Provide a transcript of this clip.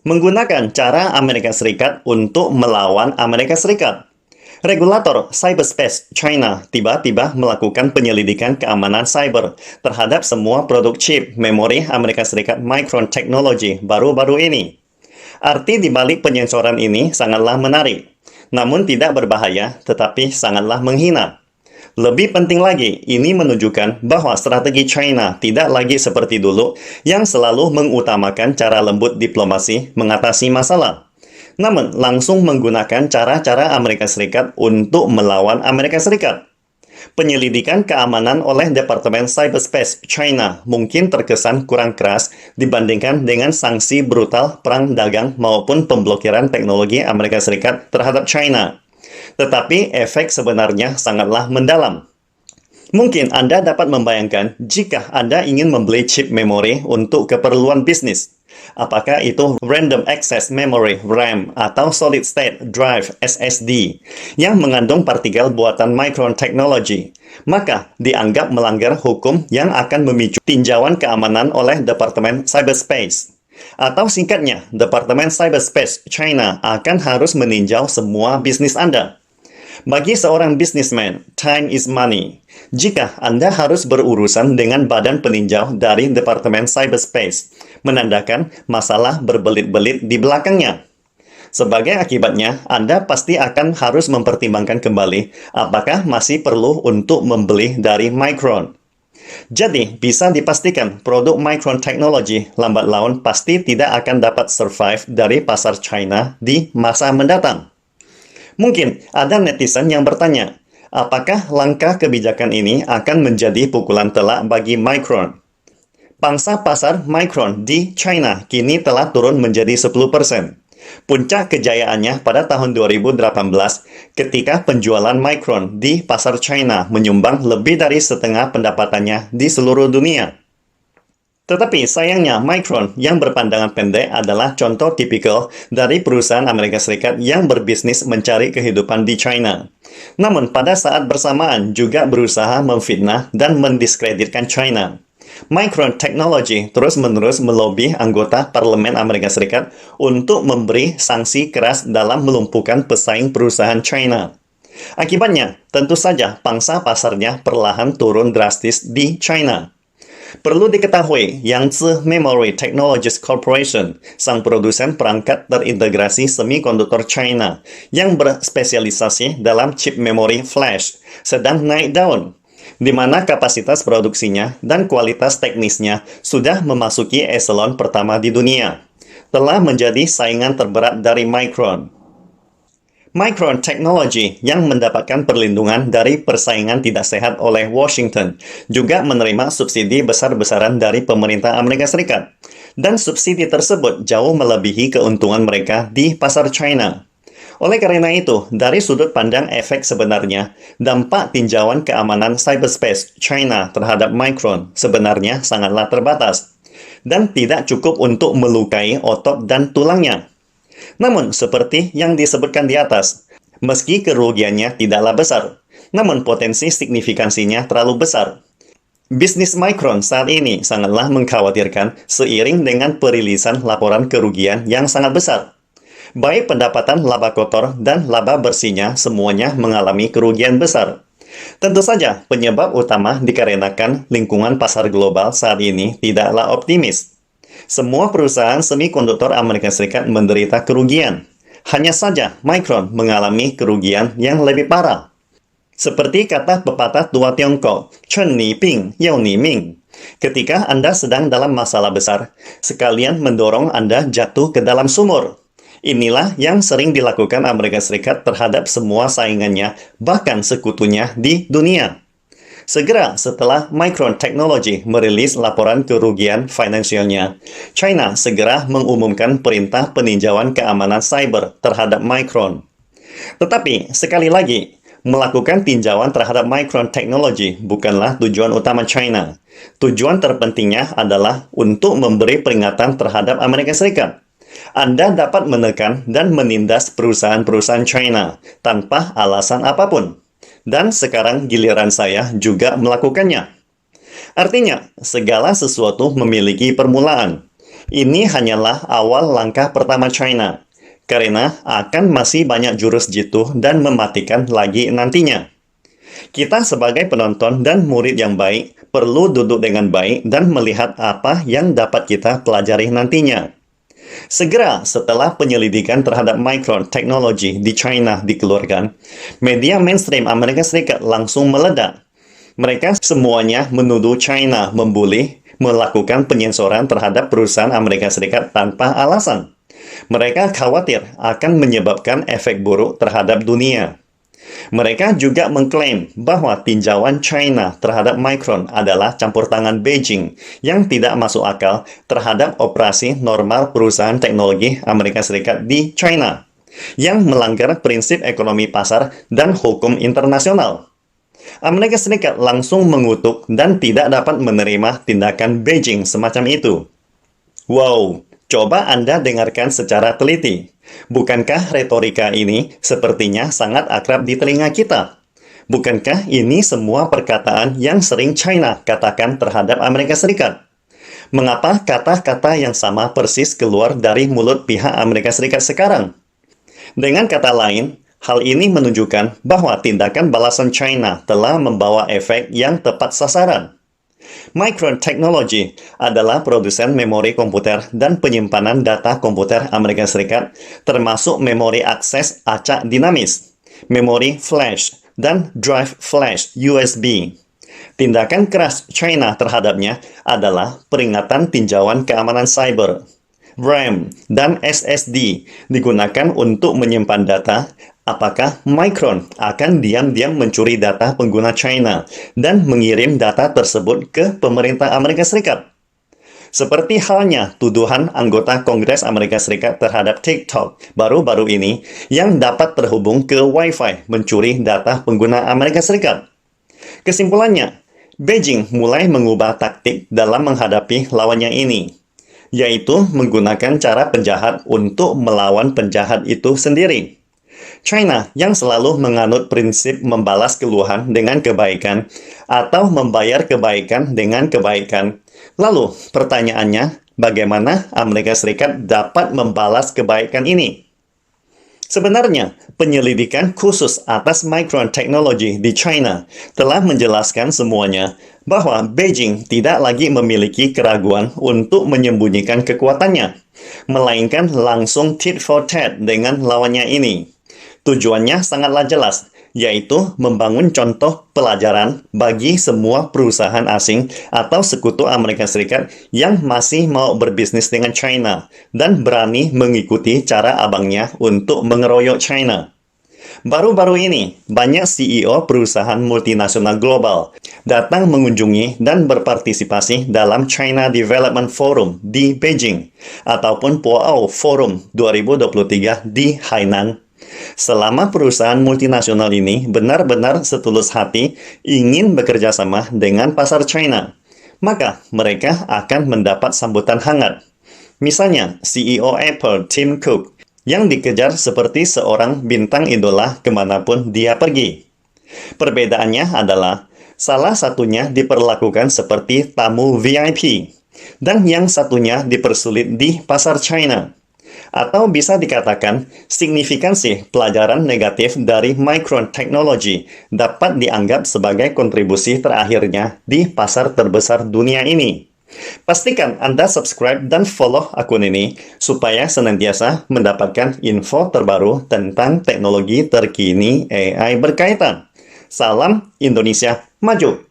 Menggunakan cara Amerika Serikat untuk melawan Amerika Serikat. Regulator Cyberspace China tiba-tiba melakukan penyelidikan keamanan cyber terhadap semua produk chip memori Amerika Serikat Micron Technology baru-baru ini. Arti dibalik penyensoran ini sangatlah menarik, namun tidak berbahaya tetapi sangatlah menghina. Lebih penting lagi, ini menunjukkan bahwa strategi China tidak lagi seperti dulu yang selalu mengutamakan cara lembut diplomasi mengatasi masalah, namun langsung menggunakan cara-cara Amerika Serikat untuk melawan Amerika Serikat. Penyelidikan keamanan oleh Departemen Cyberspace China mungkin terkesan kurang keras dibandingkan dengan sanksi brutal perang dagang maupun pemblokiran teknologi Amerika Serikat terhadap China. Tetapi efek sebenarnya sangatlah mendalam. Mungkin Anda dapat membayangkan jika Anda ingin membeli chip memori untuk keperluan bisnis. Apakah itu Random Access Memory (RAM) atau Solid State Drive (SSD) yang mengandung partikel buatan Micron Technology, maka dianggap melanggar hukum yang akan memicu tinjauan keamanan oleh Departemen Cyberspace. Atau singkatnya, Departemen Cyberspace China akan harus meninjau semua bisnis Anda. Bagi seorang bisnismen, time is money. Jika Anda harus berurusan dengan badan peninjau dari Departemen Cyberspace, menandakan masalah berbelit-belit di belakangnya. Sebagai akibatnya, Anda pasti akan harus mempertimbangkan kembali apakah masih perlu untuk membeli dari Micron. Jadi, bisa dipastikan produk Micron Technology lambat laun pasti tidak akan dapat survive dari pasar China di masa mendatang. Mungkin ada netizen yang bertanya, apakah langkah kebijakan ini akan menjadi pukulan telak bagi Micron? Pangsa pasar Micron di China kini telah turun menjadi 10%. Puncak kejayaannya pada tahun 2018 ketika penjualan Micron di pasar China menyumbang lebih dari setengah pendapatannya di seluruh dunia. Tetapi sayangnya Micron yang berpandangan pendek adalah contoh tipikal dari perusahaan Amerika Serikat yang berbisnis mencari kehidupan di China. Namun pada saat bersamaan juga berusaha memfitnah dan mendiskreditkan China. Micron Technology terus-menerus melobi anggota Parlemen Amerika Serikat untuk memberi sanksi keras dalam melumpuhkan pesaing perusahaan China. Akibatnya, tentu saja pangsa pasarnya perlahan turun drastis di China. Perlu diketahui, Yangtze Memory Technologies Corporation, sang produsen perangkat terintegrasi semikonduktor China yang berspesialisasi dalam chip memori flash, sedang naik daun, di mana kapasitas produksinya dan kualitas teknisnya sudah memasuki eselon pertama di dunia. Telah menjadi saingan terberat dari Micron. Micron Technology yang mendapatkan perlindungan dari persaingan tidak sehat oleh Washington juga menerima subsidi besar-besaran dari pemerintah Amerika Serikat. Dan subsidi tersebut jauh melebihi keuntungan mereka di pasar China. Oleh karena itu, dari sudut pandang efek sebenarnya, dampak tinjauan keamanan cyberspace China terhadap Micron sebenarnya sangatlah terbatas dan tidak cukup untuk melukai otot dan tulangnya. Namun, seperti yang disebutkan di atas, meski kerugiannya tidaklah besar, namun potensi signifikansinya terlalu besar. Bisnis Micron saat ini sangatlah mengkhawatirkan seiring dengan perilisan laporan kerugian yang sangat besar. Baik pendapatan laba kotor dan laba bersihnya semuanya mengalami kerugian besar. Tentu saja, penyebab utama dikarenakan lingkungan pasar global saat ini tidaklah optimis. Semua perusahaan semikonduktor Amerika Serikat menderita kerugian. Hanya saja Micron mengalami kerugian yang lebih parah. Seperti kata pepatah tua Tiongkok, Chen Ni Ping, Yao Ni Ming. Ketika Anda sedang dalam masalah besar, sekalian mendorong Anda jatuh ke dalam sumur. Inilah yang sering dilakukan Amerika Serikat terhadap semua saingannya, bahkan sekutunya di dunia. Segera setelah Micron Technology merilis laporan kerugian finansialnya, China segera mengumumkan perintah peninjauan keamanan cyber terhadap Micron. Tetapi, sekali lagi, melakukan tinjauan terhadap Micron Technology bukanlah tujuan utama China. Tujuan terpentingnya adalah untuk memberi peringatan terhadap Amerika Serikat. Anda dapat menekan dan menindas perusahaan-perusahaan China tanpa alasan apapun. Dan sekarang giliran saya juga melakukannya. Artinya, segala sesuatu memiliki permulaan. Ini hanyalah awal langkah pertama China, karena akan masih banyak jurus jitu dan mematikan lagi nantinya. Kita sebagai penonton dan murid yang baik perlu duduk dengan baik dan melihat apa yang dapat kita pelajari nantinya. Segera setelah penyelidikan terhadap Micron Technology di China dikeluarkan, media mainstream Amerika Serikat langsung meledak. Mereka semuanya menuduh China membuli, melakukan penyensoran terhadap perusahaan Amerika Serikat tanpa alasan. Mereka khawatir akan menyebabkan efek buruk terhadap dunia. Mereka juga mengklaim bahwa tinjauan China terhadap Micron adalah campur tangan Beijing yang tidak masuk akal terhadap operasi normal perusahaan teknologi Amerika Serikat di China, yang melanggar prinsip ekonomi pasar dan hukum internasional. Amerika Serikat langsung mengutuk dan tidak dapat menerima tindakan Beijing semacam itu. Wow, coba Anda dengarkan secara teliti. Bukankah retorika ini sepertinya sangat akrab di telinga kita? Bukankah ini semua perkataan yang sering China katakan terhadap Amerika Serikat? Mengapa kata-kata yang sama persis keluar dari mulut pihak Amerika Serikat sekarang? Dengan kata lain, hal ini menunjukkan bahwa tindakan balasan China telah membawa efek yang tepat sasaran. Micron Technology adalah produsen memori komputer dan penyimpanan data komputer Amerika Serikat, termasuk memori akses acak dinamis, memori flash, dan drive flash USB. Tindakan keras China terhadapnya adalah peringatan tinjauan keamanan cyber. RAM dan SSD digunakan untuk menyimpan data. Apakah Micron akan diam-diam mencuri data pengguna China dan mengirim data tersebut ke pemerintah Amerika Serikat? Seperti halnya tuduhan anggota Kongres Amerika Serikat terhadap TikTok baru-baru ini yang dapat terhubung ke Wi-Fi mencuri data pengguna Amerika Serikat. Kesimpulannya, Beijing mulai mengubah taktik dalam menghadapi lawannya ini, yaitu menggunakan cara penjahat untuk melawan penjahat itu sendiri. China yang selalu menganut prinsip membalas keluhan dengan kebaikan atau membayar kebaikan dengan kebaikan. Lalu, pertanyaannya, bagaimana Amerika Serikat dapat membalas kebaikan ini? Sebenarnya, penyelidikan khusus atas Micron Technology di China telah menjelaskan semuanya bahwa Beijing tidak lagi memiliki keraguan untuk menyembunyikan kekuatannya, melainkan langsung tit for tat dengan lawannya ini. Tujuannya sangatlah jelas, yaitu membangun contoh pelajaran bagi semua perusahaan asing atau sekutu Amerika Serikat yang masih mau berbisnis dengan China dan berani mengikuti cara abangnya untuk mengeroyok China. Baru-baru ini, banyak CEO perusahaan multinasional global datang mengunjungi dan berpartisipasi dalam China Development Forum di Beijing ataupun Boao Forum 2023 di Hainan. Selama perusahaan multinasional ini benar-benar setulus hati ingin bekerja sama dengan pasar China, maka mereka akan mendapat sambutan hangat. Misalnya, CEO Apple Tim Cook yang dikejar seperti seorang bintang idola kemanapun dia pergi. Perbedaannya adalah salah satunya diperlakukan seperti tamu VIP, dan yang satunya dipersulit di pasar China. Atau bisa dikatakan, signifikansi pelajaran negatif dari Micron Technology dapat dianggap sebagai kontribusi terakhirnya di pasar terbesar dunia ini. Pastikan Anda subscribe dan follow akun ini supaya senantiasa mendapatkan info terbaru tentang teknologi terkini AI berkaitan. Salam Indonesia Maju!